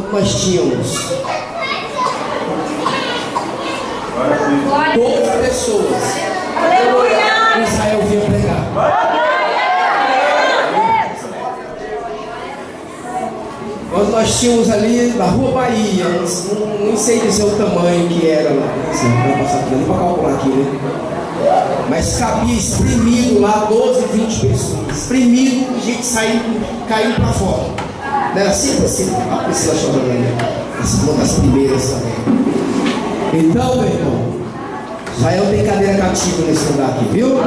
quando nós tínhamos 12 pessoas, Israel vinha pregar. Quando nós tínhamos ali na Rua Bahia, não sei dizer o tamanho que era lá, assim, não passar por ali para calcular aqui, né? Mas cabia espremido lá 12, 20 pessoas, espremido, gente saindo, caindo para fora. Não era assim, a Priscila chorando ali, uma das primeiras também. Então, meu irmão, Israel tem cadeira cativa nesse lugar aqui, viu?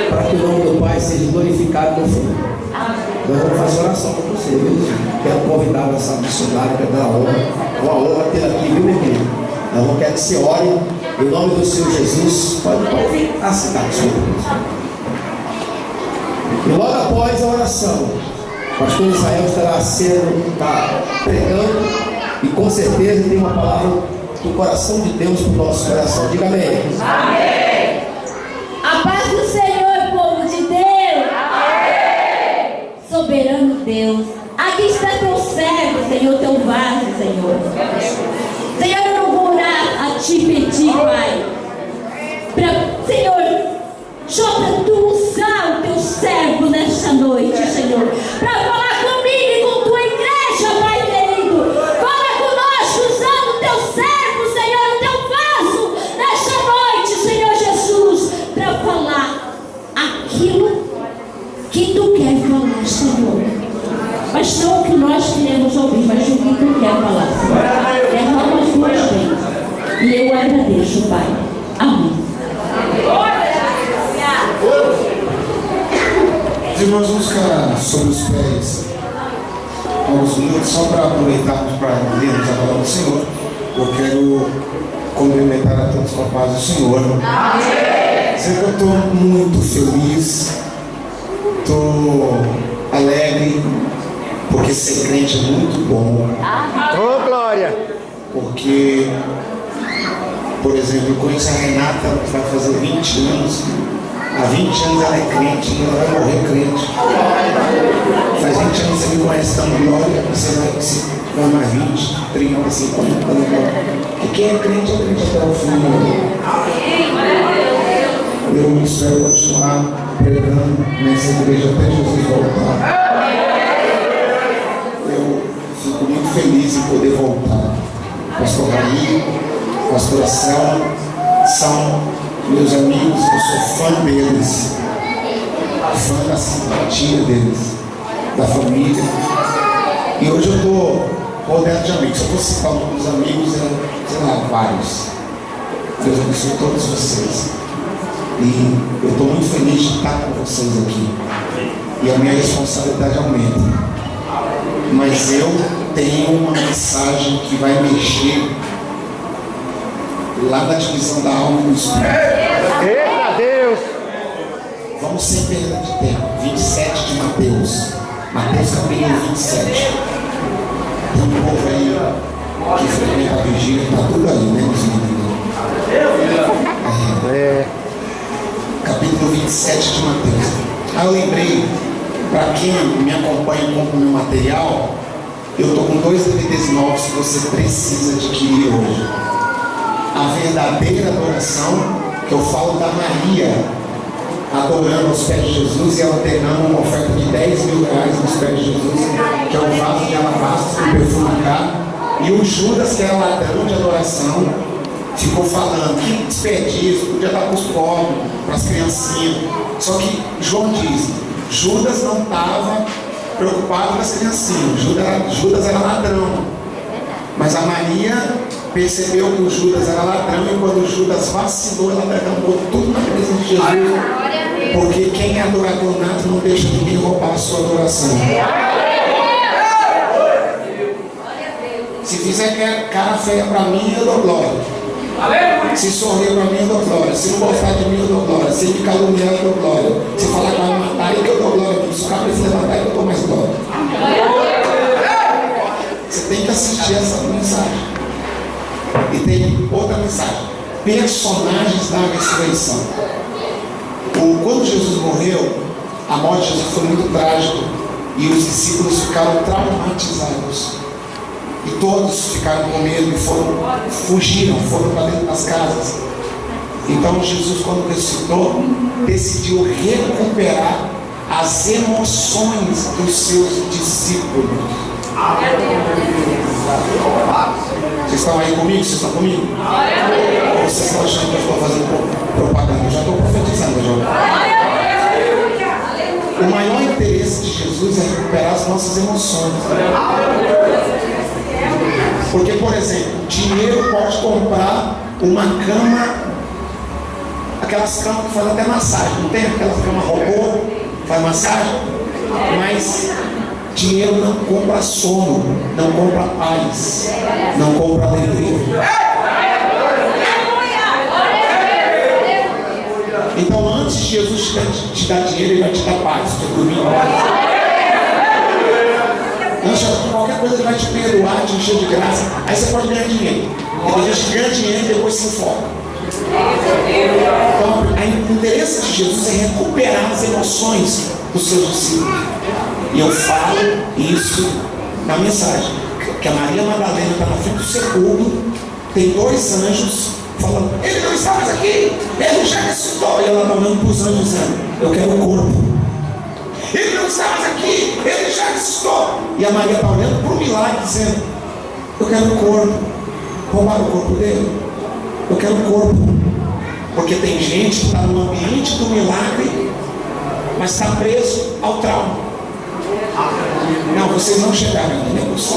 Para que o nome do Pai seja glorificado no Filho. Nós vamos fazer oração com você, viu? Quero convidar essa missionária para dar uma honra ter aqui, viu, meu querido? Nós vamos querer que você ore em nome do Senhor Jesus. Pode vir a cidade, e logo após a oração, o pastor Israel estará pregando e com certeza tem uma palavra do coração de Deus para o nosso coração. Diga amém. Amém. A paz do Senhor, povo de Deus. Amém. Soberano Deus, aqui está teu servo, Senhor, teu vaso, Senhor. Senhor, eu não vou orar a ti pedir, Pai. Senhor, joga tu usar o teu servo nesta noite, Senhor, para falar comigo e com tua igreja, Pai querido. Fala conosco usando o teu servo, Senhor, o teu vaso nesta noite, Senhor Jesus, para falar aquilo que tu quer falar, Senhor. Mas não o que nós queremos ouvir, mas o que tu quer falar, Senhor. Derrama as tuas bênçãos. E eu agradeço, Pai. Amém. Irmãos, vamos ficar sobre os pés alguns minutos, só para aproveitarmos para lermos a palavra do Senhor. Eu quero cumprimentar a todos com a paz do Senhor. Dizer que eu estou muito feliz, estou alegre, porque ser crente é muito bom. Ô, glória! Porque, por exemplo, eu conheço a Renata, que vai fazer 20 anos. Há 20 anos ela é crente e ela vai morrer crente. Faz 20 anos você me conhece tão glória, você vai mais 20, 30, 50 anos. Porque quem é crente até o fim. Eu espero continuar pregando nessa igreja até Jesus voltar. Eu fico muito feliz em poder voltar. Pastor Raí, Pastor Ação, são meus amigos, eu sou fã deles, fã da simpatia deles, da família. E hoje eu estou rodeado de amigos. Se eu fosse citar alguns amigos, sei lá, vários. Deus abençoe todos vocês. E eu estou muito feliz de estar com vocês aqui. E a minha responsabilidade aumenta. Mas eu tenho uma mensagem que vai mexer lá na divisão da alma e do espírito. Eita Deus! Vamos sem perda de tempo. 27 de Mateus. Mateus capítulo 27. Tem um povo aí que frequenta a vigília, está tudo aí, né, meus meninos? Capítulo 27 de Mateus. Aí eu lembrei, para quem me acompanha e compra o meu material, eu estou com 2 DVDs novos que você precisa adquirir hoje. A verdadeira adoração, que eu falo da Maria adorando aos pés de Jesus e ela terminando uma oferta de 10 mil reais nos pés de Jesus, que é um vaso de alabastro com perfume caro. E o Judas, que era ladrão de adoração, ficou falando que desperdício, podia dar para os pobres, para as criancinhas. Só que João diz, Judas não estava preocupado com as criancinhas, Judas era ladrão. Mas a Maria percebeu que o Judas era ladrão e quando o Judas vacilou, ela derramou tudo na presença de Jesus. Porque quem é adorador nato não deixa ninguém roubar a sua adoração. Se fizer cara feia para mim, eu dou glória. Se sorrir para mim, eu dou glória. Se não gostar de mim, eu dou glória. Se me caluniar, eu dou glória. Se falar que vai me matar, eu dou glória. Se o cara precisa matar, eu dou mais glória. Você tem que assistir essa mensagem. E tem outra mensagem: personagens da ressurreição. Quando Jesus morreu, a morte de Jesus foi muito trágica e os discípulos ficaram traumatizados. E todos ficaram com medo e fugiram, foram para dentro das casas. Então Jesus, quando ressuscitou, decidiu recuperar as emoções dos seus discípulos. Vocês estão aí comigo? Vocês estão comigo? Ou vocês estão achando que eu estou fazendo propaganda? Eu já estou profetizando, já. O maior interesse de Jesus é recuperar as nossas emoções. Porque, por exemplo, dinheiro pode comprar uma cama, aquelas camas que fazem até massagem, não tem? Aquelas camas robô, faz massagem, mas dinheiro não compra sono, não compra paz, não compra alegria. Então, antes de Jesus te dar dinheiro, Ele vai te dar paz, te dormir em paz. Antes de qualquer coisa, Ele vai te perdoar, te encher de graça. Aí você pode ganhar dinheiro. E tem gente que ganha dinheiro e depois se enfoca. Então, o interesse de Jesus é recuperar as emoções dos seus discípulos. E eu falo isso na mensagem, que a Maria Madalena está na frente do sepulcro, tem 2 anjos falando: Ele não está mais aqui, Ele já ressuscitou. E ela está olhando para os anjos dizendo: eu quero o corpo. Ele não está mais aqui, Ele já ressuscitou. E a Maria está olhando para o milagre dizendo: eu quero o corpo. Roubaram o corpo dele? Eu quero o corpo. Porque tem gente que está no ambiente do milagre, mas está preso ao trauma. Não, vocês não chegaram ainda, nem você.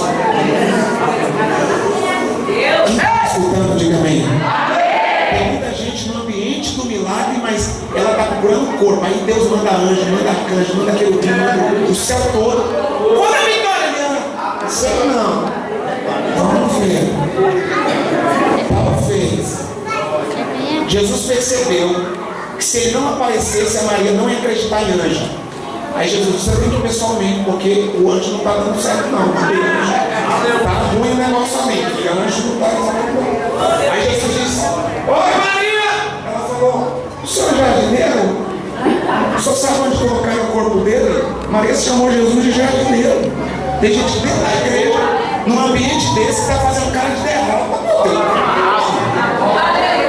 Quem está escutando, diga amém. Tem muita gente no ambiente do milagre, mas ela está procurando o corpo. Aí Deus manda anjo, manda arcanjo, manda querubim, manda o céu todo. Quando a vitória, Eliana? Sei não. Vamos ver. Paulo fez. Jesus percebeu que se ele não aparecesse, a Maria não ia acreditar em anjo. Aí Jesus disse: eu tenho que ir pessoalmente, porque o anjo não está dando certo não. Está ruim o negócio a mim, porque o anjo não está dando certo. Aí Jesus disse: oi Maria! Ela falou: o senhor é jardineiro? O senhor sabe onde colocar o corpo dele? Maria chamou Jesus de jardineiro. Tem gente dentro da igreja, num ambiente desse, que está fazendo cara de derrota.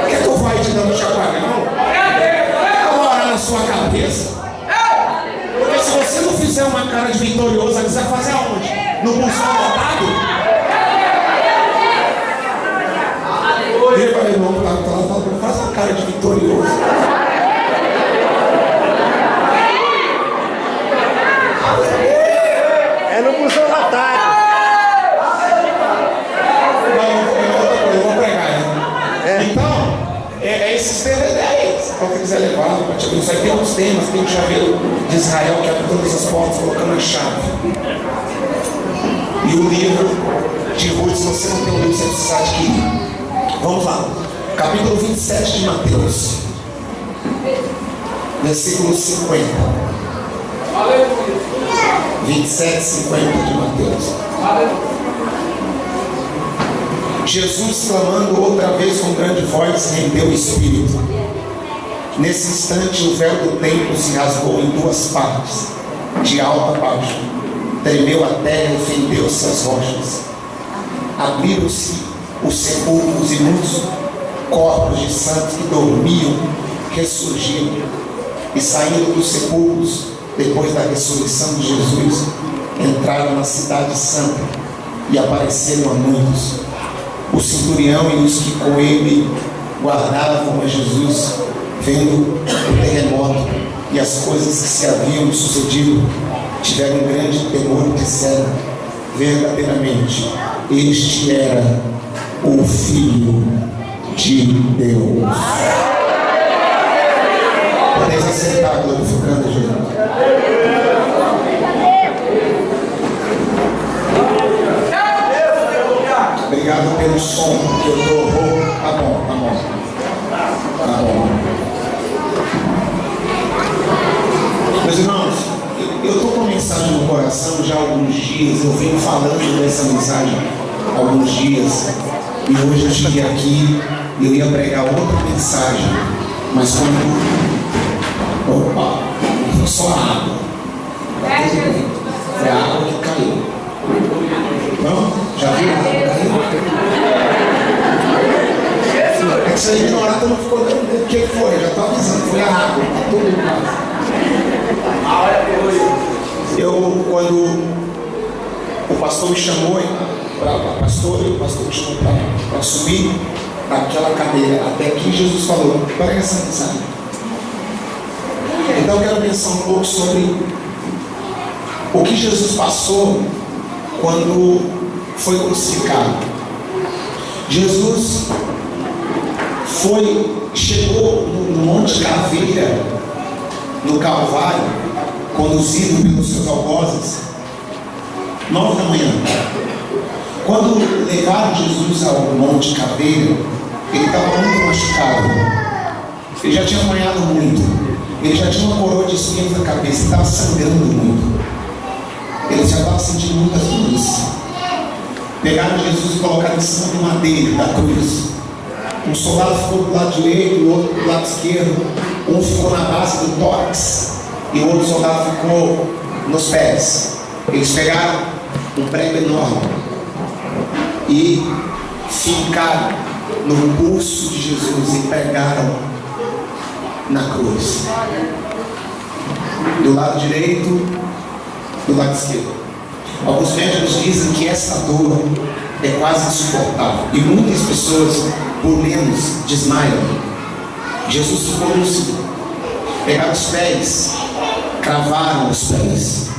Quer que eu vá te dando chacoalhão? Quer eu orar na sua cabeça? Porque se você não fizer uma cara de vitorioso, você vai fazer aonde? No pulsão lotado? Vira para o irmão que está lá falando: faz uma cara de vitorioso. É no pulsão lotado. Eu vou pregar. Então, esses DVDs aí, se você quiser levar, isso aí tem uns temas, tem o chaveiro de Israel que abre todas as portas colocando a chave. E o livro de Ruth, se você não tem o livro, você precisa adquirir. Vamos lá, capítulo 27 de Mateus, versículo 50. 27, 50 de Mateus. Jesus, clamando outra vez com grande voz, rendeu o espírito. Nesse instante, o véu do templo se rasgou em 2 partes, de alto a baixo. Tremeu a terra e fendeu-se as rochas. Abriram-se os sepulcros e muitos corpos de santos que dormiam ressurgiram. E saindo dos sepulcros, depois da ressurreição de Jesus, entraram na cidade santa e apareceram a muitos. O centurião e os que com ele guardavam a Jesus, vendo o terremoto e as coisas que se haviam sucedido, tiveram um grande temor e disseram: verdadeiramente, este era o Filho de Deus. Podeis assentar, glorificando a Jesus. Obrigado pelo som que eu estou. Tá bom, tá bom. Tá bom. Meus irmãos, eu estou com uma mensagem no coração já há alguns dias. Eu venho falando dessa mensagem há alguns dias. E hoje eu cheguei aqui e eu ia pregar outra mensagem. Mas quando. Opa! Foi só a água. Foi a água que caiu. Não? Já viu? quando o pastor me chamou para pastor, e o pastor me chamou para subir daquela cadeira, até que Jesus falou: prega essa mensagem. Então eu quero pensar um pouco sobre o que Jesus passou quando foi crucificado. Jesus chegou no Monte Caveira, no Calvário, conduzido pelos seus algozes, 9 da manhã. Quando levaram Jesus ao Monte Caveira, ele estava muito machucado. Ele já tinha apanhado muito. Ele já tinha uma coroa de espinhos na cabeça. Ele estava sangrando muito. Ele já estava sentindo muitas dores. Pegaram Jesus e colocaram em cima do madeiro da cruz. Um soldado ficou do lado direito, o outro do lado esquerdo. Um ficou na base do tórax e o outro soldado ficou nos pés. Eles pegaram um prego enorme e fincaram no pulso de Jesus e pregaram na cruz, do lado direito, do lado esquerdo. Alguns médicos dizem que essa dor é quase insuportável e muitas pessoas, por menos, desmaiam. Jesus ficou lúcido. Pegaram os pés, cravaram os pés.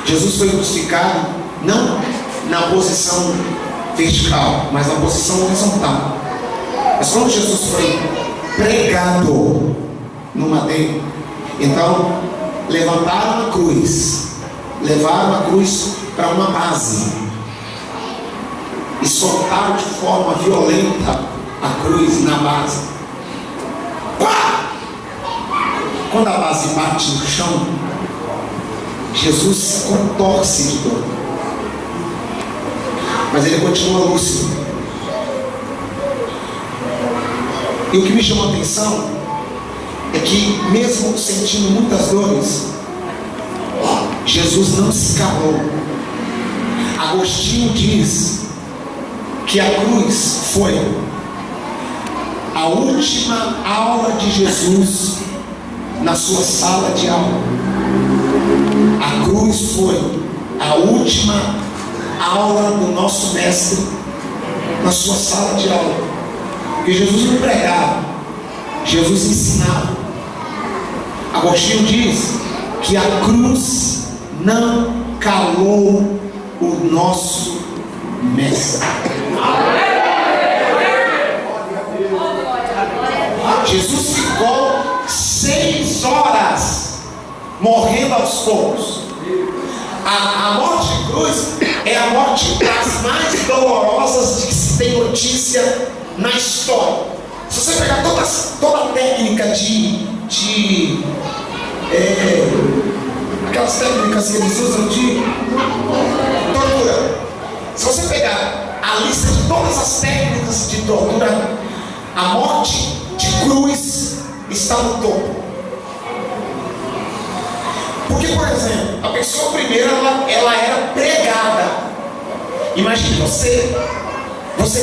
Jesus foi crucificado não na posição vertical, mas na posição horizontal. Mas quando Jesus foi pregado no madeiro, então levantaram a cruz, levaram a cruz para uma base e soltaram de forma violenta a cruz na base. Pá! Quando a base bate no chão, Jesus se contorce de dor, mas ele continua lúcido. E o que me chamou a atenção é que, mesmo sentindo muitas dores, Jesus não se calou. Agostinho diz que a cruz foi a última aula de Jesus na sua sala de aula. A cruz foi a última aula do nosso mestre na sua sala de aula. Porque Jesus não pregava, Jesus ensinava. Agostinho diz que a cruz não calou o nosso mestre. Jesus ficou 6 horas morrendo aos poucos. A morte de cruz é a morte das mais dolorosas de que se tem notícia na história. Se você pegar toda a técnica aquelas técnicas que eles usam de tortura, se você pegar a lista de todas as técnicas de tortura, a morte de cruz está no topo. Porque, por exemplo, a pessoa primeiro ela era pregada. Imagine você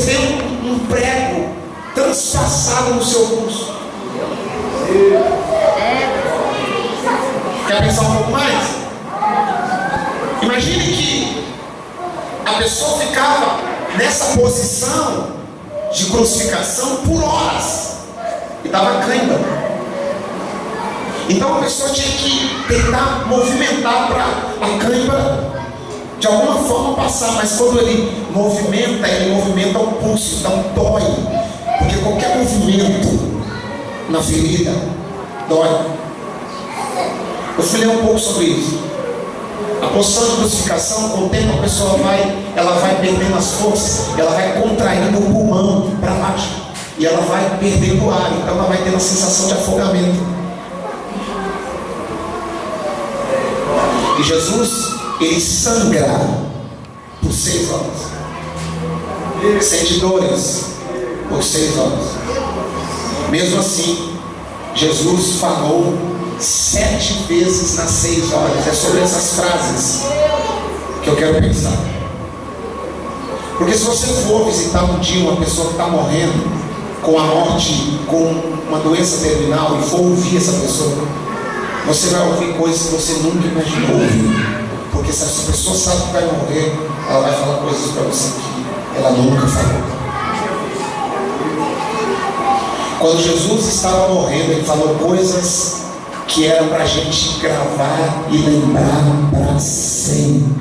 tem um prego transpassado no seu pulso. Quer pensar um pouco mais? Imagine que a pessoa ficava nessa posição de crucificação por horas e dava cãibra. Então a pessoa tinha que tentar movimentar para a cãibra de alguma forma passar, mas quando ele movimenta o pulso, então dói, porque qualquer movimento na ferida dói. Eu fui ler um pouco sobre isso. A posição de crucificação, com o tempo a pessoa vai perdendo as forças, ela vai contraindo o pulmão para baixo e ela vai perdendo o ar, então ela vai tendo a sensação de afogamento. E Jesus, ele sangra por 6 horas, sente dores por 6 horas. Mesmo assim, Jesus falou 7 vezes nas 6 horas. É sobre essas frases que eu quero pensar. Porque se você for visitar um dia uma pessoa que está morrendo com a morte, com uma doença terminal, e for ouvir essa pessoa, Você vai ouvir coisas que você nunca imaginou ouvir. Porque se essa pessoa sabe que vai morrer, ela vai falar coisas para você que ela nunca falou. Quando Jesus estava morrendo, ele falou coisas que eram para a gente gravar e lembrar para sempre.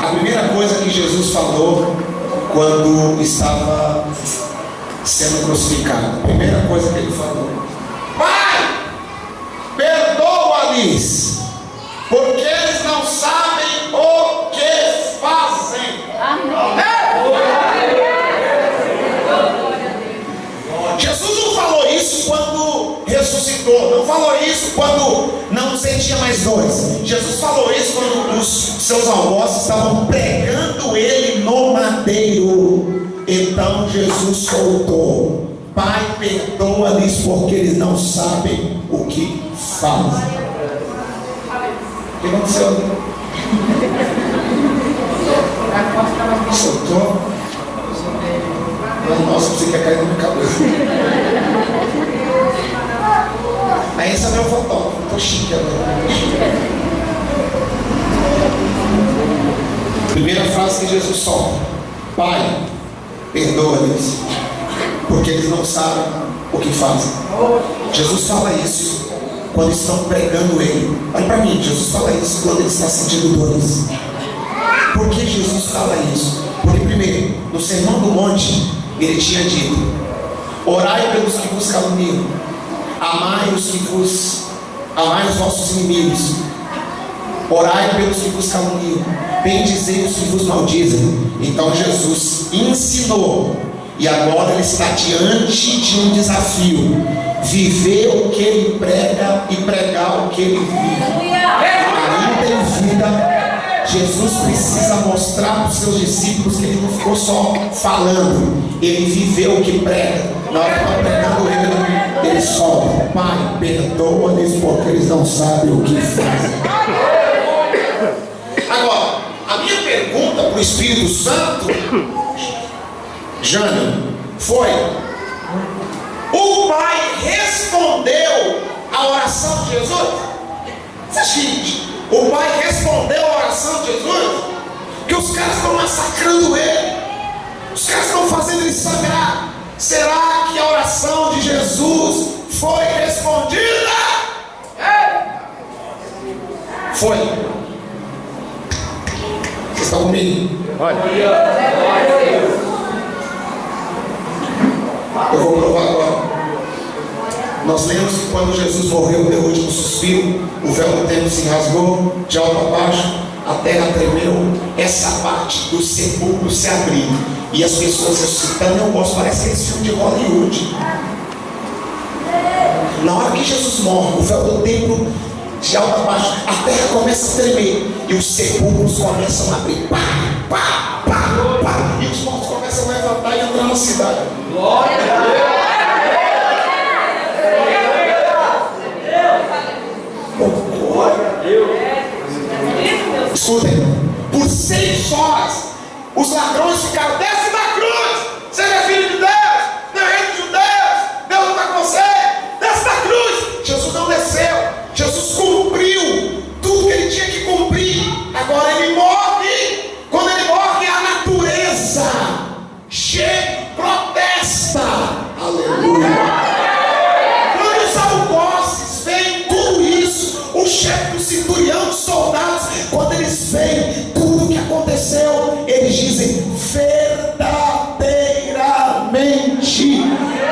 A primeira coisa que Jesus falou quando estava sendo crucificado, a primeira coisa que ele falou: Pai, perdoa-lhes, porque eles não sabem o que fazem. Jesus não falou isso quando ressuscitou, não falou isso quando não sentia mais dores. Jesus falou isso quando os seus algozes estavam pregando ele no madeiro. Então Jesus soltou: Pai, perdoa-lhes, porque eles não sabem o que fazem. O que aconteceu? Soltou? Nossa, você quer cair na minha cabeça. Aí esse é meu fotógrafo, tô chique agora. Primeira frase que Jesus solta: Pai, perdoa-lhes, porque eles não sabem o que fazem. Jesus fala isso quando estão pregando ele. Olha para mim, Jesus fala isso quando ele está sentindo dores. Por que Jesus fala isso? Porque primeiro, no Sermão do Monte, ele tinha dito: orai pelos que vos caluniam, amai os vossos inimigos, orai pelos que vos caluniam, bendizei os que vos maldizem. Então Jesus ensinou, e agora ele está diante de um desafio: viver o que ele prega e pregar o que ele vive. Ainda em vida, Jesus precisa mostrar para os seus discípulos que ele não ficou só falando, ele viveu o que prega. Na hora que está pregando ele solta: Pai, perdoa-lhes, porque eles não sabem o que fazem. Agora, a minha pergunta para o Espírito Santo, Jânio, foi: o Pai respondeu a oração de Jesus? Isso é seguinte: o Pai respondeu a oração de Jesus? Que os caras estão massacrando ele, os caras estão fazendo ele sangrar. Será que a oração de Jesus foi respondida? Foi. Vocês estão comigo? Olha. Eu vou provar agora. Nós lemos que quando Jesus morreu, deu o último suspiro, o véu do templo se rasgou de alto a baixo, a terra tremeu, essa parte do sepulcro se abriu e as pessoas ressuscitando. Eu gosto, parece aquele filme de Hollywood. Na hora que Jesus morre, o véu do templo de alto a baixo, a terra começa a tremer e os sepulcros começam a abrir, pá, pá, pá, pá, e os mortos começam a levantar e entrar na cidade. Glória a Deus! Escutem, por 6 horas os ladrões ficaram: desce da cruz, seja filho de Deus, não é reino de Deus, Deus não está com você, desce da cruz. Jesus não desceu, Jesus cumpriu tudo que ele tinha que cumprir. Agora ele morre. Quando ele morre, a natureza chega, protesta. Aleluia. Quando os algozes veem tudo isso, o chefe do centurião dos soldados, quando eles veem tudo o que aconteceu, eles dizem: verdadeiramente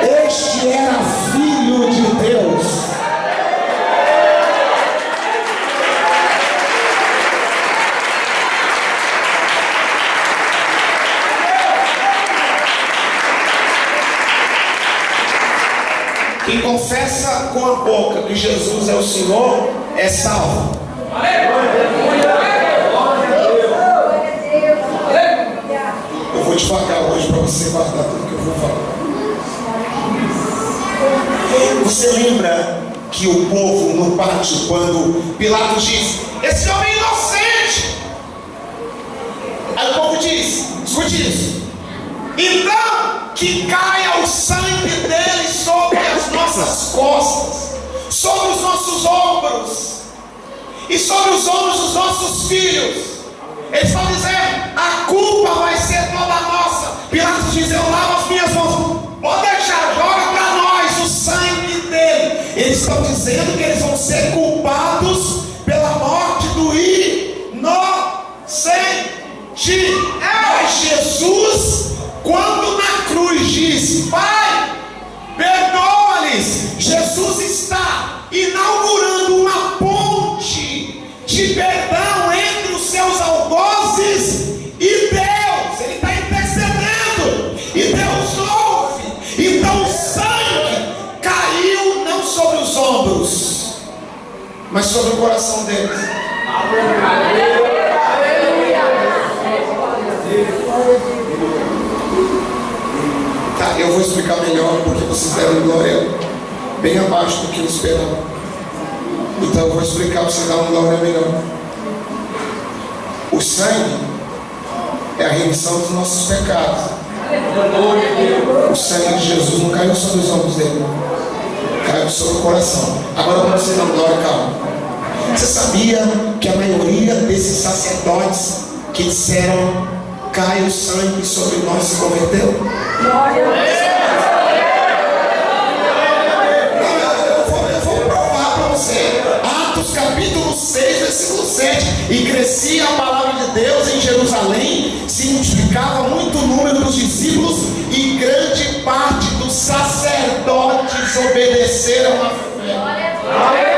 este era filho de Deus. Quem confessa com a boca que Jesus é o Senhor é salvo. Eu vou devagar hoje para você guardar tudo que eu vou falar. Você lembra que o povo no pátio, quando Pilatos diz: esse homem é inocente? Aí o povo diz: escute isso. Então, que caia o sangue dele sobre as nossas costas, sobre os nossos ombros e sobre os ombros dos nossos filhos. Eles estão dizendo: a culpa vai ser toda nossa. Pilatos diz: eu lavo as minhas mãos. Pode deixar, joga para nós o sangue dele. Eles estão dizendo que eles vão ser culpados pela morte do inocente. Mas Jesus, quando na cruz diz: Pai, perdoa-lhes, Jesus está inaugurando uma ponte de perdão entre os seus algozes e Deus. Ele está intercedendo e Deus ouve. Então o sangue caiu não sobre os ombros, mas sobre o coração deles. Tá, eu vou explicar melhor, porque vocês deram glória bem abaixo do que eu esperava. Então eu vou explicar para vocês dar uma glória melhor. O sangue é a remissão dos nossos pecados. O sangue de Jesus não caiu sobre os ombros dele, caiu sobre o coração. Agora para vocês dar glória, calma. Você sabia que a maioria desses sacerdotes que disseram cai o sangue sobre nós se converteu? Eu vou provar para você. Atos capítulo 6, versículo 7. E crescia a palavra de Deus em Jerusalém, se multiplicava muito o número dos discípulos, e grande parte dos sacerdotes obedeceram à fé.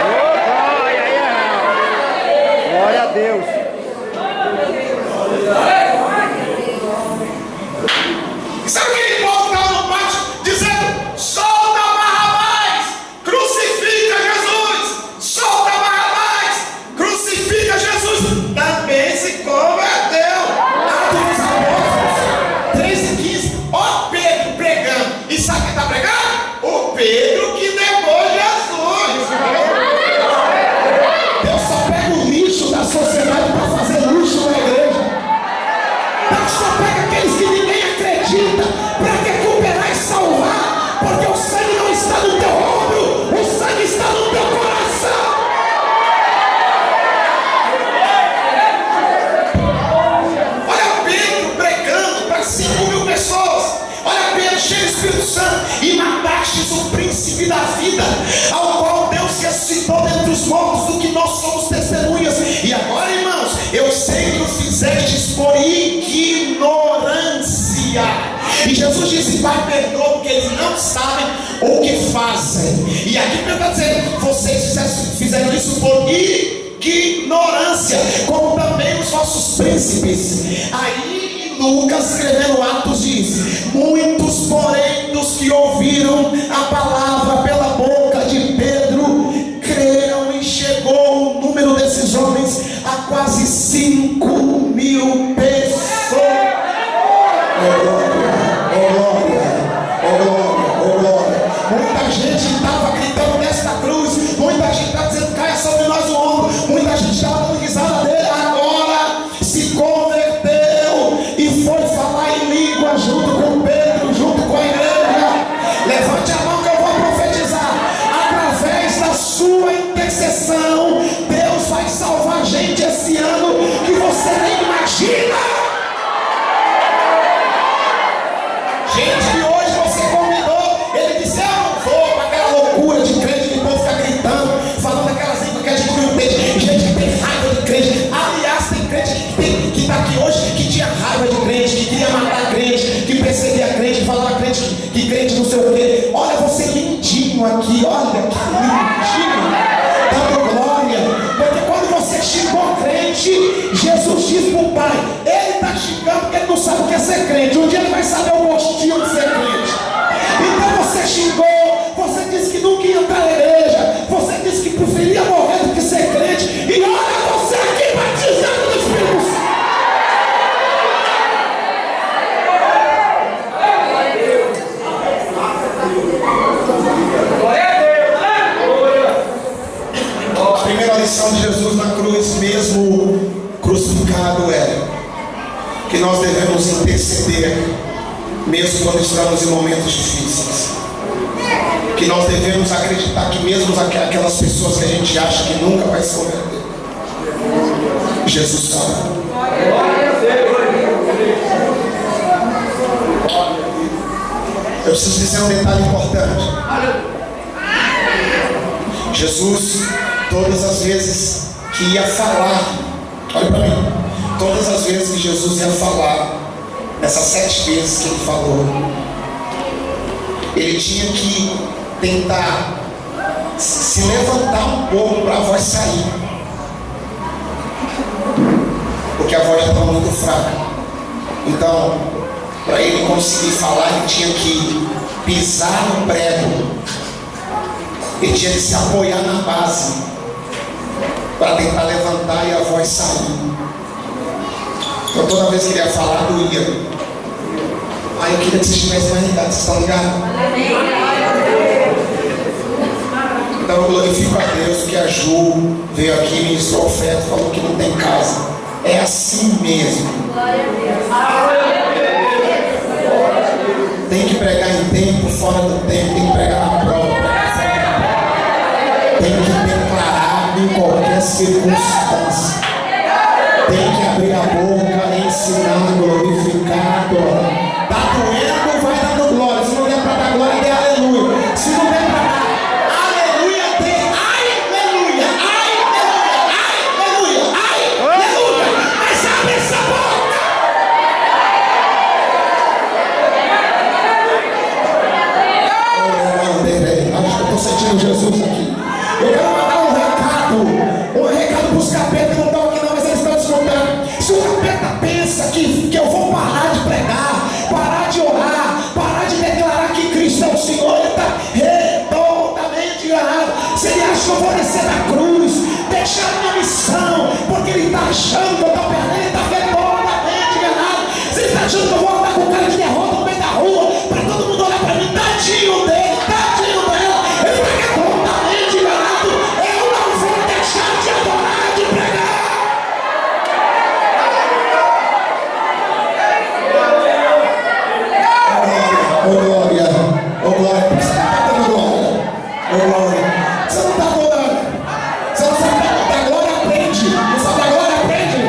Glória a Deus. Sabe aquele povo que estava no pátio dizendo: solta Barrabás, crucifica Jesus, solta Barrabás, crucifica Jesus? Também se converteu. Atos dos Apóstolos 13:15. Ó Pedro pregando. E sabe quem está pregando? O Pedro que negou Jesus. Deus só pega o lixo da sociedade para fazer luxo na igreja. Deus só pega aqueles que ninguém acredita para recuperar e salvar, porque o sangue não está no teu ombro, o sangue está no teu coração. Olha Pedro pregando para 5.000 pessoas. Olha Pedro cheio do Espírito Santo: e matastes o príncipe da vida, ao qual Deus ressuscitou dentre os mortos, do que nós somos testemunhas. E agora, irmãos, eu sei que o fizestes por ignorância. E Jesus disse: Pai, perdoa, porque eles não sabem o que fazem. E aqui Pedro está dizendo: vocês fizeram isso por ignorância, como também os vossos príncipes. Aí Lucas, escrevendo Atos, diz: muitos, porém, dos que ouviram a palavra pela boca de Pedro creram, e chegou o número desses homens a quase 5.000 pessoas. Muita gente estava gritando nesta cruz, muita gente estava dizendo: caia sobre nós o ombro, muita gente estava dando risada dele. Agora se converteu e foi falar em língua junto com Pedro, junto com a igreja. Levante a mão que eu vou profetizar. Através da sua intercessão, Deus vai salvar gente esse ano que você nem imagina. Gente que hoje você convidou, ele disse: eu não vou para aquela loucura de crente que o povo fica gritando, falando aquelas línguas que a gente não entende. Gente que tem raiva de crente. Aliás, tem crente que está aqui hoje que tinha raiva de crente, que queria matar crente, que perseguia crente, que falava crente, que crente não sei o quê. Olha você lindinho aqui, olha que lindinho, dando glória. Porque quando você xingou crente, Jesus diz para o Pai: ele está xingando porque ele não sabe o que é ser crente. Um dia ele vai saber o gostinho de ser crente. Então você xingou, você disse que nunca ia entrar na igreja, você disse que preferia morrer do que ser crente. E olha você aqui batizado no Espírito Santo. A primeira lição de Jesus na cruz, mesmo crucificado, é que nós devemos interceder mesmo quando estamos em momentos difíceis. Que nós devemos acreditar que mesmo aquelas pessoas que a gente acha que nunca vai se converter, Jesus salva. Eu preciso dizer um detalhe importante. Jesus, todas as vezes que ia falar, olha para mim, todas as vezes que Jesus ia falar, nessas 7 vezes que ele falou, ele tinha que tentar se levantar um pouco para a voz sair, porque a voz já estava muito fraca. Então, para ele conseguir falar, ele tinha que pisar no prego, ele tinha que se apoiar na base para tentar levantar e a voz sair. Então toda vez que ele ia falar, doía. Eu queria que vocês estivessem mais ligados, vocês estão ligados? Então eu glorifico a Deus que a Ju veio aqui, ministrou oferta, falou que não tem casa. É assim mesmo. Tem que pregar em tempo, fora do tempo, tem que pregar na prova, tem que declarar em qualquer circunstância, tem que abrir a boca, ensinar, glorificar, adorar. Tá doendo, vai dando glória. Se não der para dar glória, dê aleluia. Se não der para dar aleluia, dê aleluia, aleluia, aleluia. Mas abre essa boca. Acho que eu estou sentindo Jesus aqui. Eu quero mandar um recado para os capetas que não estão aqui não, mas eles estão escutando. Se o capeta pensa que eu vou parar de pregar, parar de orar, parar de declarar que Cristo é o Senhor, ele está redondamente enganado. Se ele acha que eu vou descer da cruz, deixar a minha missão, porque ele está achando que eu estou perdendo, ele está redondamente enganado. Se ele está achando que eu vou andar com cara de derrota no meio da rua, para todo mundo olhar para mim, tadinho dele, tadinho dela, ele está redondamente enganado. Eu não vou deixar de adorar, de pregar. Ô glória, você não está dando glória. Ô glória, você não está adorando. Você não sabe da glória, aprende. Não sabe da glória, aprende.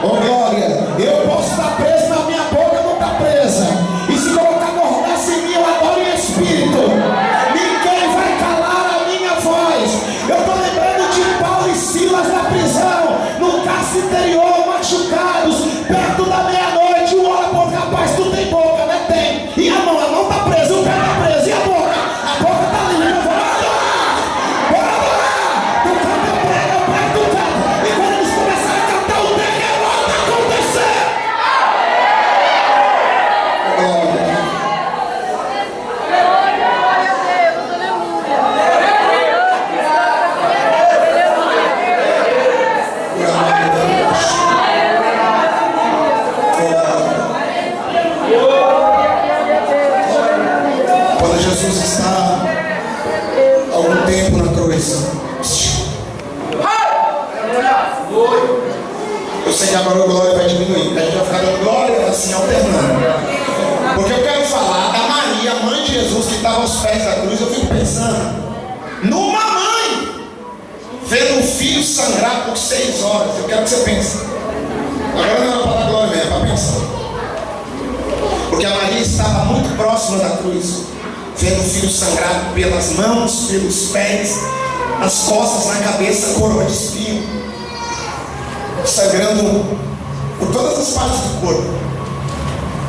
Ô glória, eu posso estar preso, mas minha boca não está presa. E se colocar mordaça em mim, eu adoro em espírito. Ninguém vai calar a minha voz. Eu estou lembrando de Paulo e Silas na prisão, no cárcere interior, machucados, perto da meia-noite. O olha para o rapaz, tu tem boca, né? Tem. E a mão está presa, o pé está preso. E a boca? A boca está livre. Eu vou adorar. Bora adorar. Tu canta, eu prego, tu canta. E quando eles começarem a cantar, o terremoto acontecer. Quando Jesus está há algum tempo na cruz, eu sei que agora a glória vai diminuir, a gente vai ficar dando glória assim, alternando. Porque eu quero falar da Maria, mãe de Jesus, que estava aos pés da cruz. Eu fico pensando numa mãe vendo um filho sangrar por 6 horas. Eu quero que você pense. Agora não é para dar glória mesmo, é para pensar. Porque a Maria estava muito próxima da cruz, vendo o filho sangrar pelas mãos, pelos pés, nas costas, na cabeça, coroa de espinho, sangrando por todas as partes do corpo.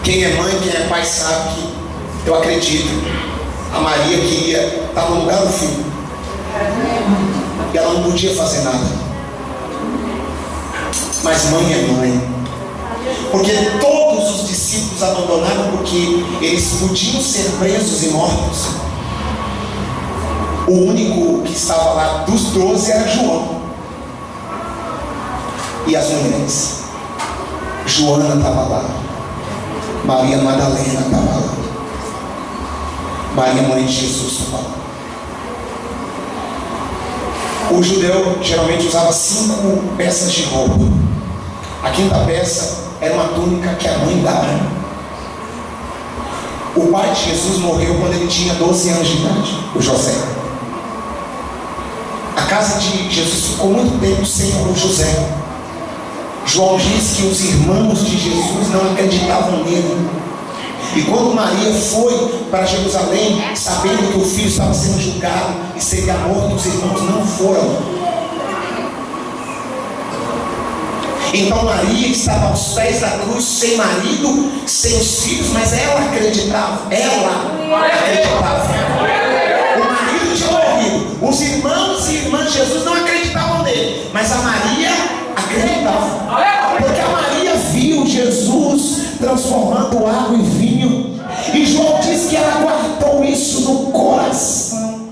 Quem é mãe, quem é pai sabe que, eu acredito, a Maria queria estar no lugar do filho, e ela não podia fazer nada. Mas mãe é mãe. Porque todos os discípulos abandonaram porque eles podiam ser presos e mortos. O único que estava lá dos 12 era João. E as mulheres. Joana estava lá. Maria Madalena estava lá. Maria, mãe de Jesus, estava lá. O judeu geralmente usava 5 peças de roupa. A quinta peça era uma túnica que a mãe dava. O pai de Jesus morreu quando ele tinha 12 anos de idade, o José. A casa de Jesus ficou muito tempo sem o José. João diz que os irmãos de Jesus não acreditavam nele. E quando Maria foi para Jerusalém, sabendo que o filho estava sendo julgado e seria morto, os irmãos não foram. Então Maria estava aos pés da cruz, sem marido, sem os filhos, mas ela acreditava. O marido tinha morrido. Os irmãos e irmãs de Jesus não acreditavam nele, mas a Maria acreditava. Porque a Maria viu Jesus transformando água em vinho. E João diz que ela guardou isso no coração.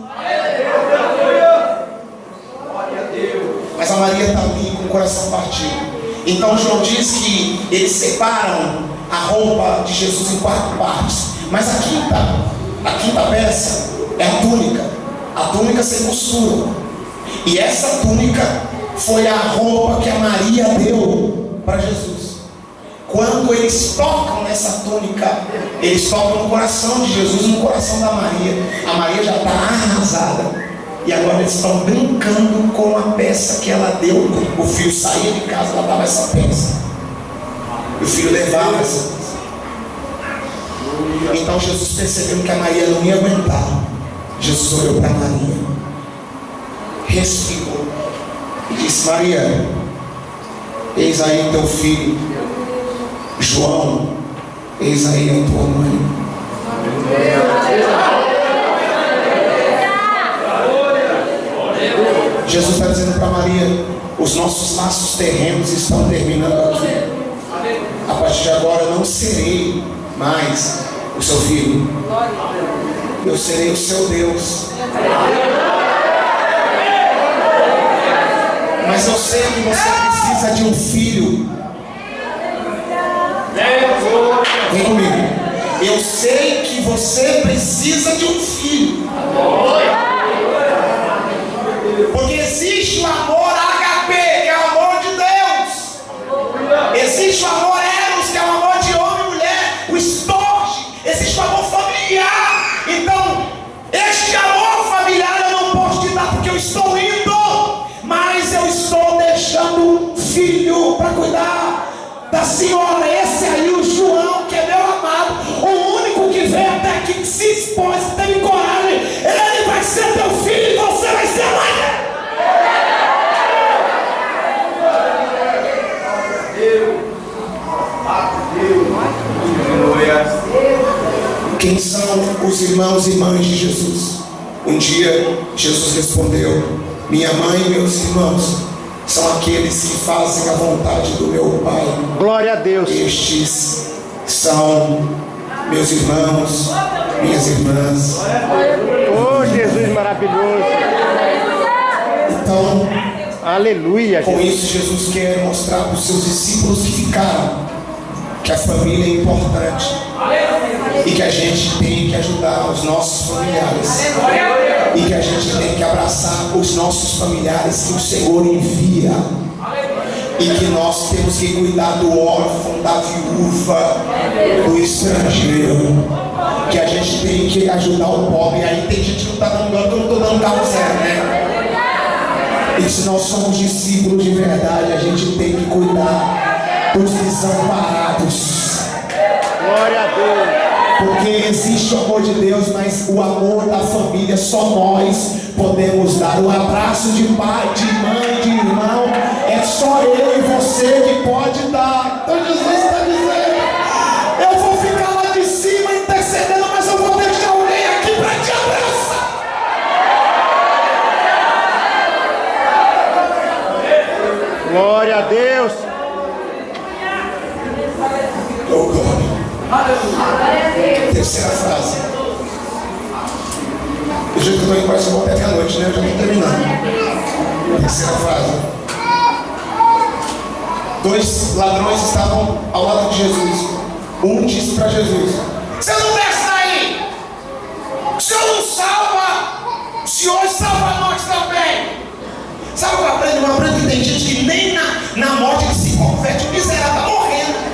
Mas a Maria está ali com o coração partido. Então João diz que eles separam a roupa de Jesus em 4 partes. Mas a quinta peça é a túnica. A túnica sem costura. E essa túnica foi a roupa que a Maria deu para Jesus. Quando eles tocam nessa túnica, eles tocam no coração de Jesus, no coração da Maria. A Maria já está arrasada. E agora eles estão brincando com a peça que ela deu. O filho saía de casa, ela dava essa peça. E o filho levava essa peça. Então Jesus, percebendo que a Maria não ia aguentar, Jesus olhou para Maria, respirou e disse: Maria, eis aí teu filho. João, eis aí a tua mãe. Jesus está dizendo para Maria: os nossos laços terrenos estão terminando aqui. A partir de agora eu não serei mais o seu filho, eu serei o seu Deus. Mas eu sei que você precisa de um filho. Vem comigo. Eu sei que você precisa de um filho. Porque existe o amor HP, que é o amor de Deus. Existe o amor Eros, que é o amor de homem e mulher. O esporte. Existe o amor familiar. Então, este amor familiar eu não posso te dar porque eu estou indo. Mas eu estou deixando um filho para cuidar da senhora. Esse aí, o João, que é meu amado, o único que veio até aqui, que se expôs, que teve coragem, ele vai ser teu filho e você vai ser a mãe dele. Quem são os irmãos e mães de Jesus? Um dia Jesus respondeu: minha mãe e meus irmãos são aqueles que fazem a vontade do meu Pai. Glória a Deus. Estes são meus irmãos, minhas irmãs. Oh, Jesus maravilhoso. Então, aleluia. com isso Jesus quer mostrar para os seus discípulos que ficaram que a família é importante e que a gente tem que ajudar os nossos familiares e que a gente tem que abraçar os nossos familiares que o Senhor envia, e que nós temos que cuidar do órfão, da viúva, do estrangeiro, que a gente tem que ajudar o pobre. Aí tem gente que não está dando dó, eu não estou dando carro zero, né? E se nós somos discípulos de verdade, a gente tem que cuidar dos desamparados. Glória a Deus. Porque existe o amor de Deus, mas o amor da família só nós podemos dar. O abraço de pai, de mãe, de irmão, é só eu e você que pode dar. Então Jesus está dizendo: eu vou ficar lá de cima intercedendo, mas eu vou deixar alguém aqui para te abraçar. Glória a Deus. Oh, glória. Terceira frase. Do jeito que eu estou indo, parece que eu vou até meia-noite, né? Eu já estou terminando. Terceira frase. 2 ladrões estavam ao lado de Jesus. Um disse para Jesus: você não desce daí? O Senhor não salva? O Senhor salva nós também. Sabe o que eu aprendo? Eu aprendo que tem gente que nem na morte ele se converte. O miserável está morrendo.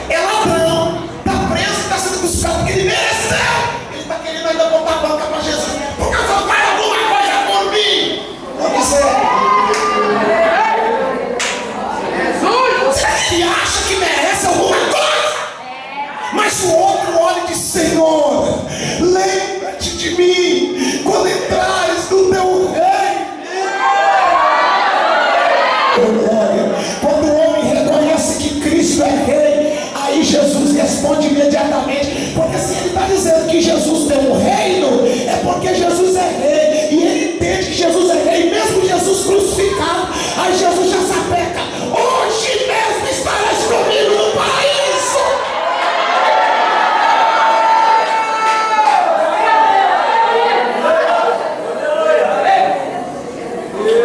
crucificado. Aí Jesus já sapeca: hoje mesmo estarás comigo no paraíso.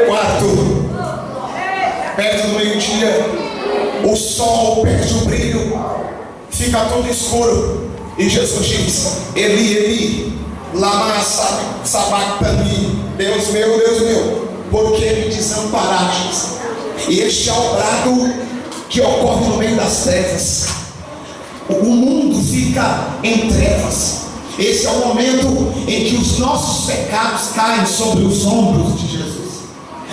Quarto, perto do meio-dia, o sol perde o brilho, fica todo escuro, e Jesus diz: Eli, Eli, lama sabachthani, Deus meu, por que me desamparastes? E este é o brado que ocorre no meio das trevas. O mundo fica em trevas. Esse é o momento em que os nossos pecados caem sobre os ombros de Jesus.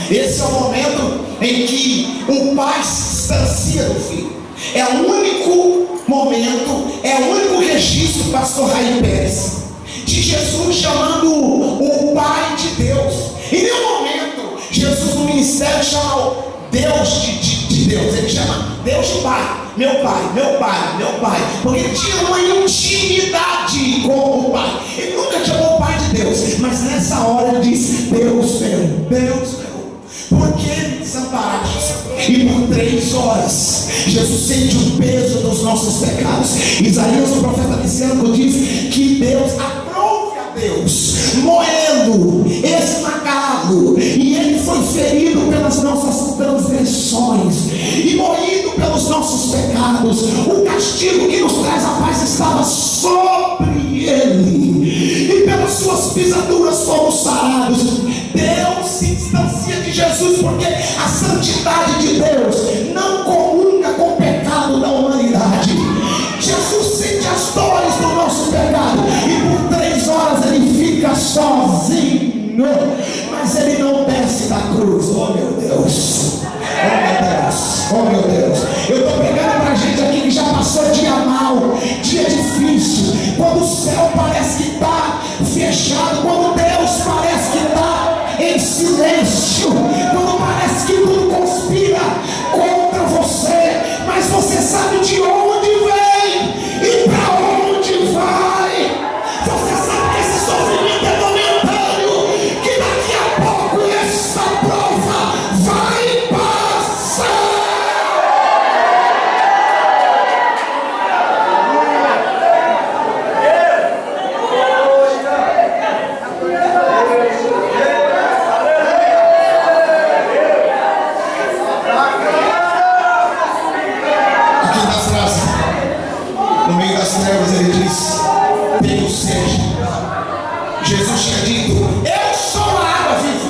Esse é o momento em que o Pai se distancia do Filho. É o único momento, é o único registro, pastor Raí Pérez, de Jesus chamando o Pai de Deus. Em nenhum momento Jesus no ministério chama Deus de Deus. Ele chama Deus de Pai. Meu Pai. Porque ele tinha uma intimidade com o Pai. Ele nunca chamou o Pai de Deus. Mas nessa hora ele diz: Deus meu, por que me desamparaste? E por 3 horas Jesus sente o peso dos nossos pecados. Isaías, o profeta messiânico, diz que Deus aprove a Deus, moendo, esmagado, e ele foi ferido pelas nossas transgressões e moído pelos nossos pecados. O castigo que nos traz a paz estava sobre ele, e pelas suas pisaduras fomos sarados. Deus se distancia de Jesus porque a santidade de Deus não comunga com o pecado da humanidade. Jesus sente as dores do nosso pecado, e por 3 horas ele fica sozinho, mas ele não desce da cruz. Oh meu Deus, oh meu Deus. Eu estou pregando para gente aqui que já passou dia mal, dia difícil, quando o céu parece que está fechado, quando Deus parece que está em silêncio, quando parece que tudo conspira contra você, mas você sabe de onde vem e para onde vai. Você sabe que esse sofrimento é momentâneo, que daqui a pouco essa prova vai passar. Ele diz: tenho sede. Jesus tinha dito: eu sou a água viva.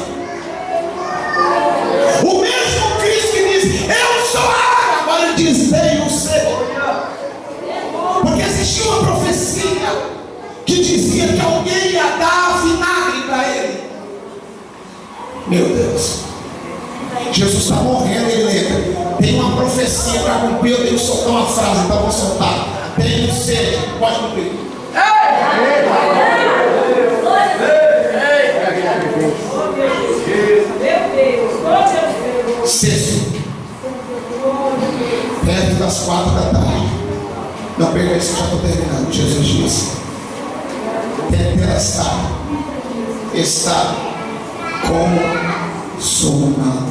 O mesmo Cristo que diz: eu sou a água, agora ele diz: tenho sede. Porque existia uma profecia que dizia que alguém ia dar vinagre para ele. Meu Deus, Jesus está morrendo, ele lembra: tem uma profecia para cumprir, eu tenho que soltar uma frase, então eu vou soltar. Tenho sede, pode cumprir. Sexto, perto das 4 da tarde. Não perca isso, já estou terminando. Jesus disse: Tetelestai, está consumado.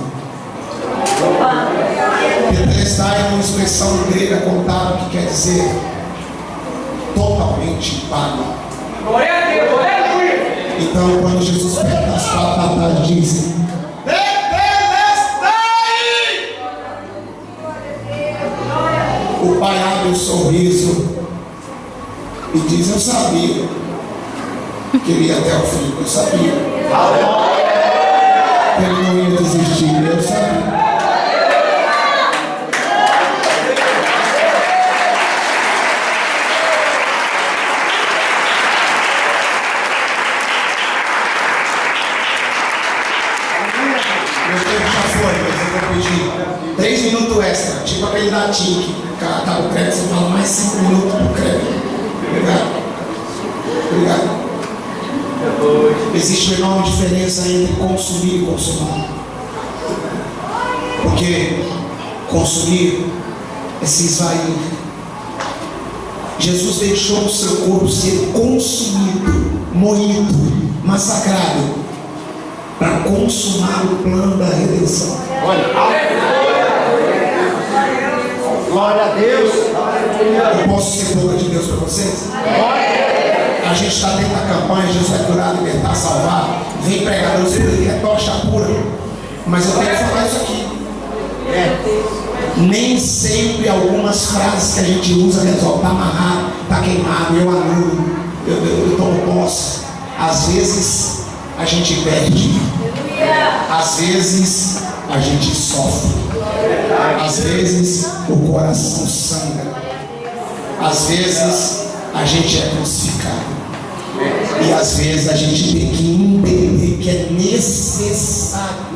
Tetelestai é uma expressão grega contável que quer dizer totalmente pago. Então, quando Jesus perto das 4 da tarde diz: Tetelestai, o Pai abre um sorriso e diz: eu sabia que ele ia até o fim, eu sabia que ele não ia desistir, eu sabia. Meu tempo já foi, mas eu vou pedir 3 minutos extra, tipo aquele da TIM, que acaba o crédito, você fala mais 5 minutos pro crédito. Obrigado. Existe uma enorme diferença entre consumir e consumar. Porque consumir é se esvair. Jesus deixou o seu corpo ser consumido, moído, massacrado, para consumar o plano da redenção. Glória a Deus. Eu posso ser boca de Deus para vocês? A gente está dentro da campanha, Jesus vai curar, libertar, salvar. Vem pregadores por aí, é tocha pura. Mas eu tenho que falar isso aqui. Nem sempre algumas frases que a gente usa resolve. Está amarrado, está queimado, eu anulo, eu tomo posse. Às vezes a gente inverte. Às vezes a gente sofre. Às vezes o coração sangra. Às vezes a gente é crucificado. E às vezes a gente tem que entender que é necessário.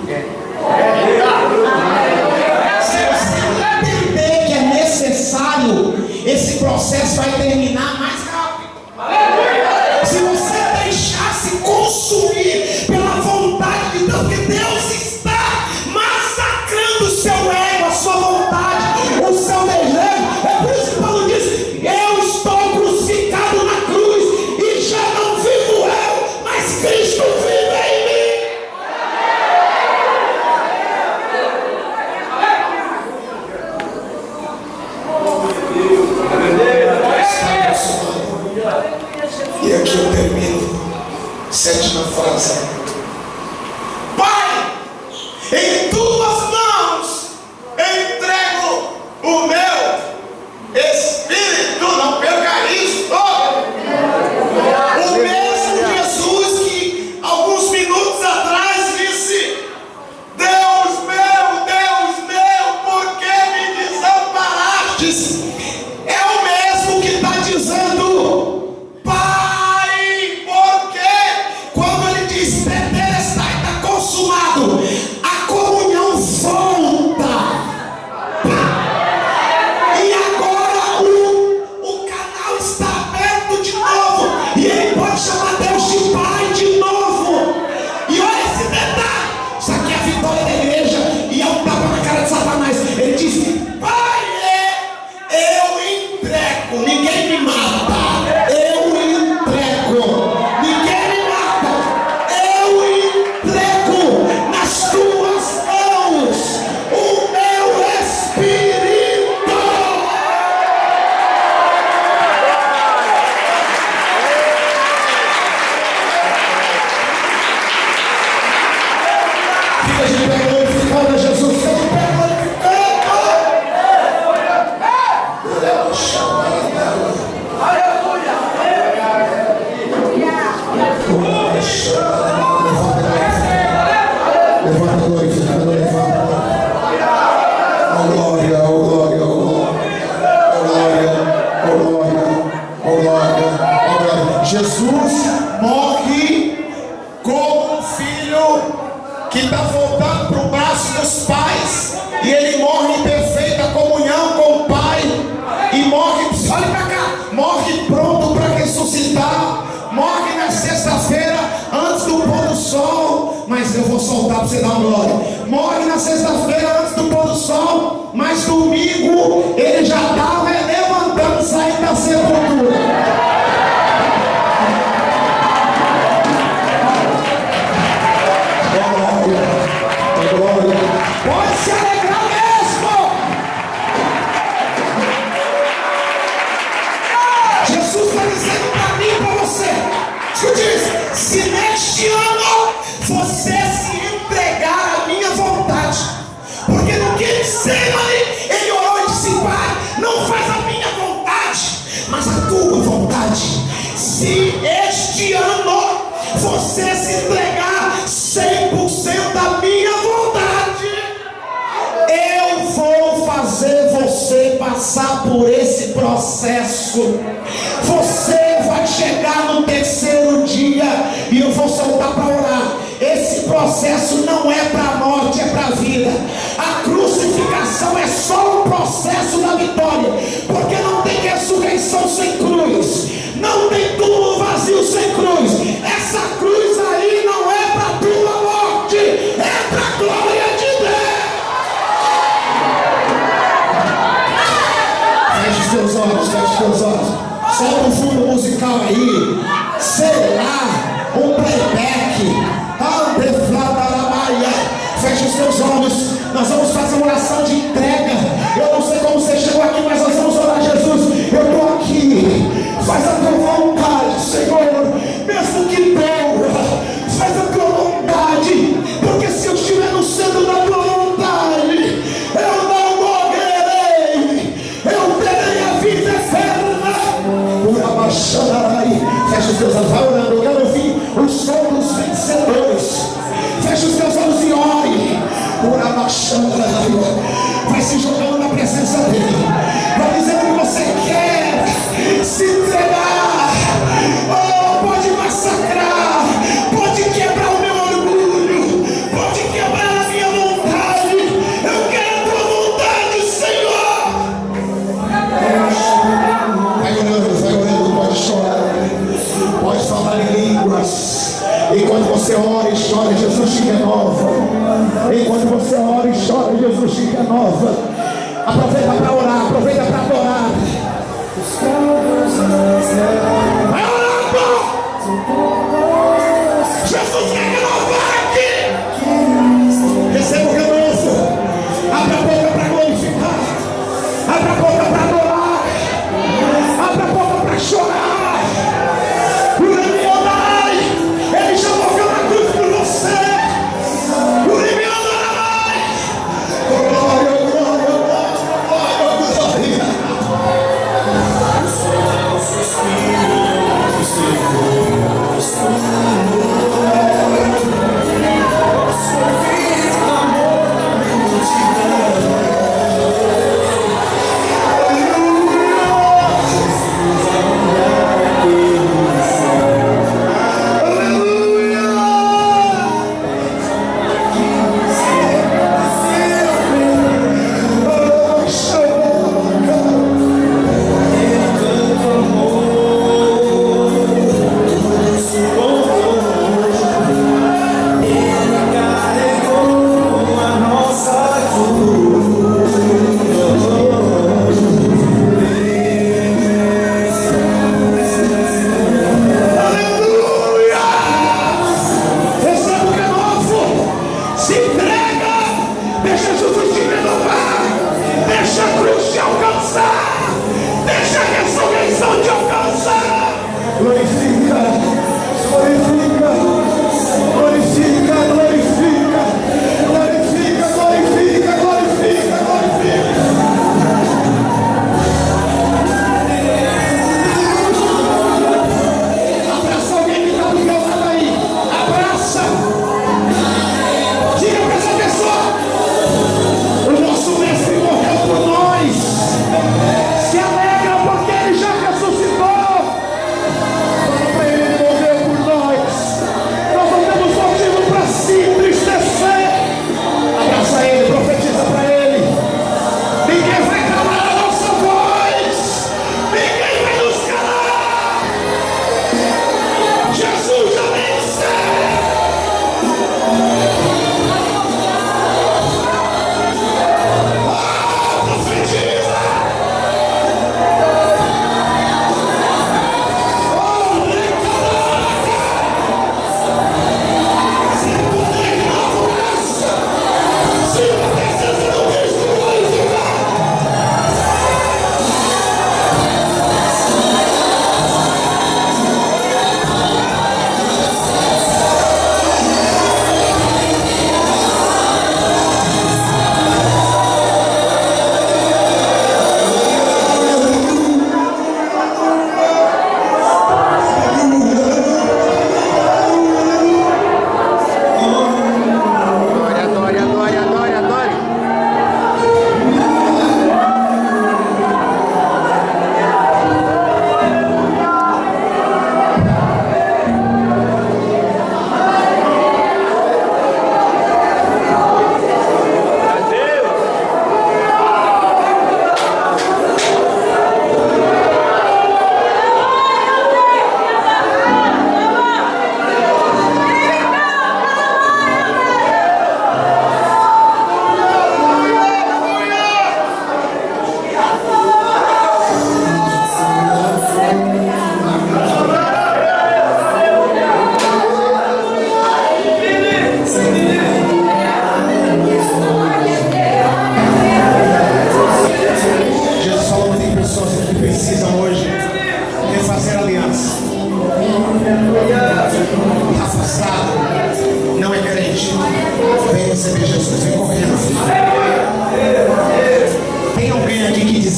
Se você entender que é necessário, esse processo vai terminar mais rápido. Se você deixar se consumir pela vontade de Deus, porque Deus está massacrando o seu ego, a sua vontade, o seu desejo. É por isso que Paulo diz: eu estou crucificado na cruz e já não vivo eu, mas Cristo vive em mim. E aqui eu termino. Sétima frase. Pai, em tuas mãos entrego o meu espírito. Não perca isso. O mesmo Jesus que alguns minutos atrás disse: Deus meu, por que me desamparastes? É o mesmo que está dizendo: Pai, porque quando ele diz tetelestai, está consumado, a comunhão volta. E agora o canal está aberto de novo. E ele pode chamar Deus de Pai de novo. E olha esse detalhe. Isso aqui é a vitória da igreja. E é um tapa na cara de Satanás. Ele diz: Pai, eu entrego. Ninguém me mata. Eu entrego. Ninguém me mata. Eu entrego nas tuas mãos o meu espírito. Fica de pé glorificando a Jesus. Fica de pé glorificando. Levanta glorificando, levanta. Oh glória, oh glória, oh glória, oh glória, oh glória, oh glória. Jesus morre como um filho que está voltando para o braço dos pais, e ele morre em perfeita comunhão com o Pai, e morre, olha para cá, morre pronto para ressuscitar, morre na sexta-feira antes do pôr do sol. Mas eu vou soltar para você dar uma glória. Morre na sexta-feira antes do pôr do sol, mas domingo ele já estava levantando, saindo da sepultura. Glória. Pode se alegrar mesmo. Jesus está dizendo para mim e para você: escute isso, se neste ano você se entregar à minha vontade, porque no Getsemane ele orou e disse: Pai, não faz a minha vontade, mas a tua vontade. Se este ano você se entregar 100% da minha vontade, eu vou fazer você passar por esse processo. Você vai chegar no terceiro dia e eu vou soltar para orar. Esse processo não é para a morte, é para a vida. A crucificação é só um processo da vitória, porque não tem ressurreição sem cruz, não tem túmulo vazio sem cruz. Essa cruz aí não é para a tua morte, é para a glória de Deus. Feche os teus olhos, feche os teus olhos. Solta um fundo musical aí, sei lá, um playback. Deflata Vai se jogando na presença dele. Vai dizendo que você quer se entregar. Oh, pode massacrar. Pode quebrar o meu orgulho. Pode quebrar a minha vontade. Eu quero a tua vontade, Senhor. Vai orando, pode chorar. Pode falar em línguas. Enquanto você ora e chora, Jesus te renova. Enquanto você ora e chora, Jesus te renova. Aproveita para orar, aproveita para adorar. Vai orando! Jesus quer renovar aqui. Receba o renovo. Abra a boca para glorificar. Abra a boca para adorar. Abra a boca para chorar. Ele já morreu na cruz por você. Glória, glória, glória.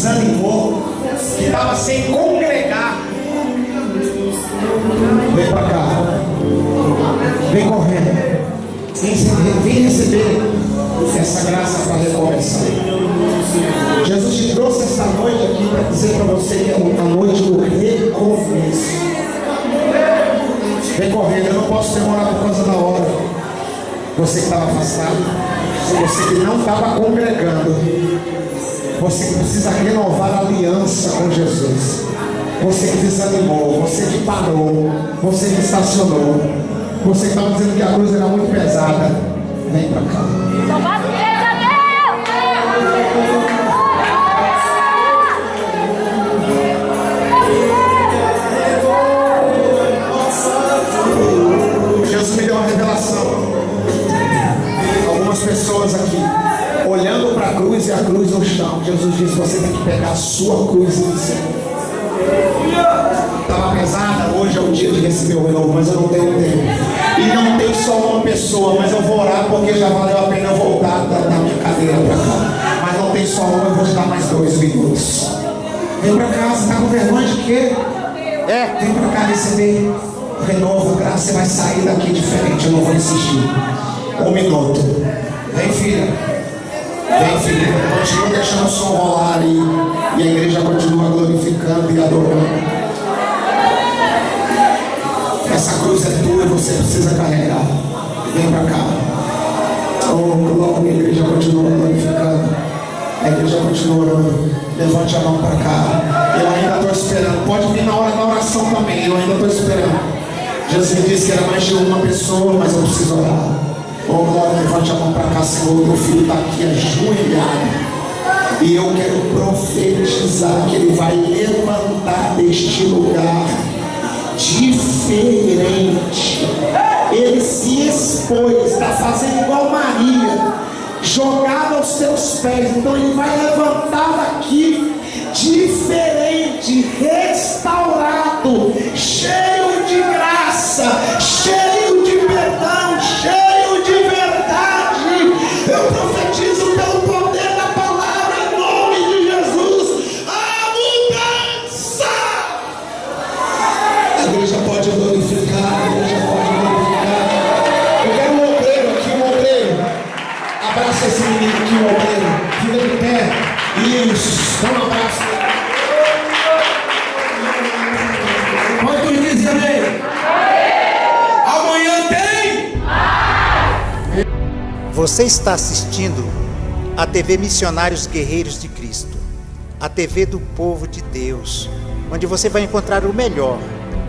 desanimou, que estava sem congregar, vem para cá, vem correndo, vem receber essa graça para recomeçar. Jesus te trouxe essa noite aqui para dizer para você que é a noite do recomeço. Vem correndo, eu não posso demorar por causa da hora. Você que estava afastado, você que não estava congregando, você que precisa renovar a aliança com Jesus, você que desanimou, você que parou, você que estacionou, você que estava dizendo que a cruz era muito pesada, vem para cá. Jesus me deu uma revelação. Algumas pessoas aqui olhando para a cruz e a cruz no chão. Jesus disse: você tem que pegar a sua cruz e dizer: estava pesada, hoje é o dia de receber o renovo, mas eu não tenho tempo. E não tem só uma pessoa, mas eu vou orar porque já valeu a pena eu voltar da minha cadeira para cá. Mas não tem só uma, eu vou te dar mais 2 minutos. Vem para cá, você está com vergonha de quê? Vem para cá receber renovo, graça, você vai sair daqui diferente, eu não vou insistir. 1 minuto. Vem, filha. Vem, filha. Continua deixando o som rolar aí. E a igreja continua glorificando e adorando. Essa cruz é tua e você precisa carregar. Vem pra cá. Oh, glória, a igreja continua glorificando. A igreja continua orando. Levante a mão pra cá. Eu ainda estou esperando. Pode vir na hora da oração também. Eu ainda estou esperando. Jesus me disse que era mais de uma pessoa, mas eu preciso orar. Oh, glória, levante a mão para cá, Senhor. Meu filho está aqui ajoelhado. E eu quero profetizar que ele vai levantar deste lugar diferente. Ele se expôs, está fazendo igual Maria, jogada aos seus pés. Então ele vai levantar daqui diferente, restaurado, cheio de graça, cheio de perdão, cheio de verdade. Eu profetizo pelo poder da palavra em nome de Jesus a mudança. A igreja pode glorificar, a igreja pode glorificar. Eu quero um obreiro aqui, um obreiro. Abraça esse menino aqui, um obreiro. Fica de pé. Isso, dá um abraço. Quantos dizem amém? Amanhã tem? Você está assistindo a TV Missionários Guerreiros de Cristo, a TV do povo de Deus, onde você vai encontrar o melhor.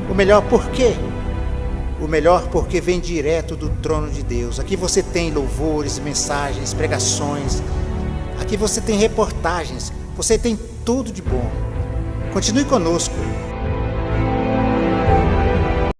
O melhor por quê? O melhor porque vem direto do trono de Deus. Aqui você tem louvores, mensagens, pregações. Aqui você tem reportagens. Você tem tudo de bom. Continue conosco.